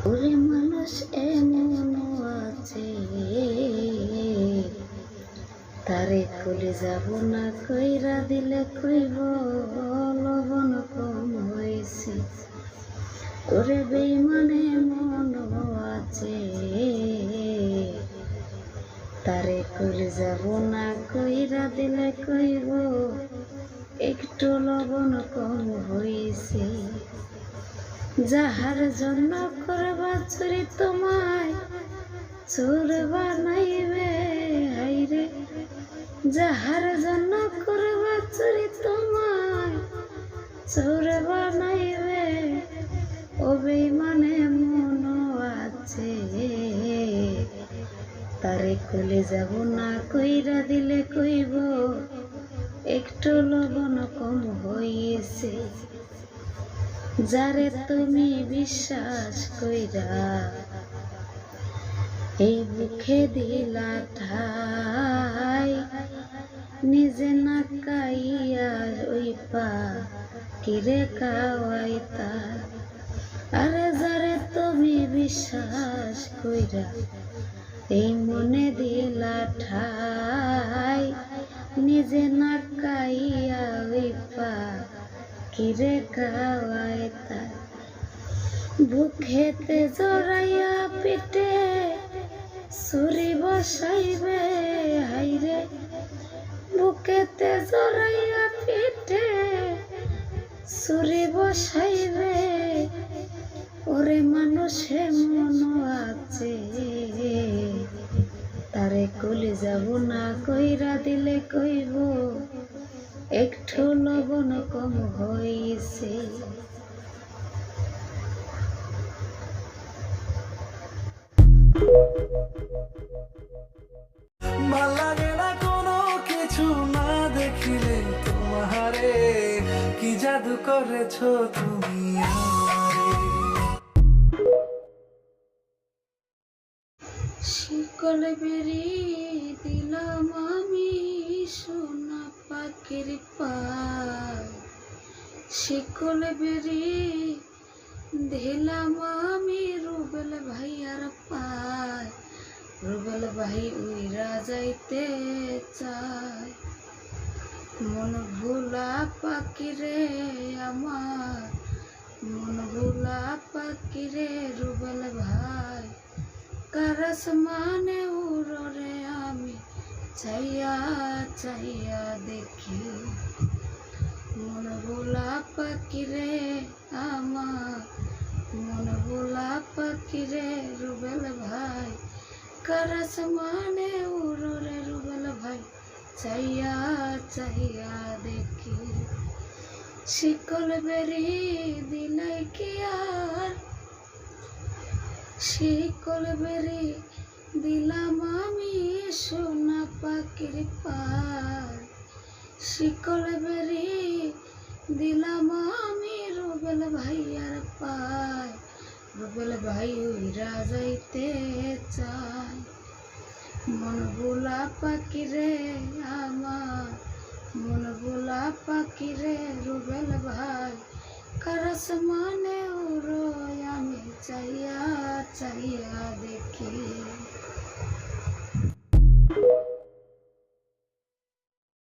ওরে মানুষ এমনও আছে, তারে খুলে যাব না কইরা দিলে কইব লবণ কম হয়েছে। ওরে বেইমানে মনও আছে, তারে খুলে যাব না কইরা দিলে কইব একটু লবণ কম হয়েছে। যাহার জন্য করবা চুরি তোমায় চোর বানাইবে হাইরে, যাহার জন্য করবা চুরি তোমায় চোর বানাইবে। ও বেইমানে মনও আছে, তারে খুলে যাব না কইরা দিলে কইব একটু লবণ কম হইছে। যারে তুমি বিশ্বাস কইরা এই বুকে দিলা ঠাই, নিজে না কাইয়া ওই পা কিরে কাওয়াইতা। আরে যারে তুমি বিশ্বাস কইরা এই মনে দিলা ঠাই, নিজে না কাইয়া ওই পা কিরে কাওয়াইতা। বুকেতে জড়াইয়া পিঠে ছুরি বসাইবে হাইরে, বুকেতে জড়াইয়া পিঠে ছুরি বসাইবে। ওরে মানুষে মনও আছে, তারে খুলে যাব না কইরা দিলে কইব একটু লবণ কম হইছে। ভাল লাগে না কোনো কিছু না দেখিলে তোমারে, কি জাদু করেছো তুমি আমারে। শিকল বেরি দিলাম আমি সোনা পাখির পায়, শিকল বেরি দিলাম আমি রুবেল ভাইয়ার পায়। রুবেল ভাই উইরা যাইতে চায়, মন ভোলা পাখিরে আমার, মন ভোলা পাখিরে রুবেল ভাই। কারস মানে উড়রে আমি চাইয়া চাইয়া দেখি, মন ভোলা পাখিরে আমার, মন ভোলা পাখিরে রুবেল ভাই। কারস মানে উড়রে রুবেল ভাই চাইয়া চাইয়া দেখি। শিকল বেরি দিলে কি আর, শিকল বেরি দিলাম আমি সোনা পাখির পায়, শিকল বেরি দিলাম আমি রুবেল ভাইয়ার পায়। রুবেল ভাই উইরা যাইতে চায়, মন ভোলা পাখিরে আমার, মন ভোলা পাখিরে রুবেল ভাই। কারস মানে উড়োয় আমি চাইয়া চাইয়া দেখি।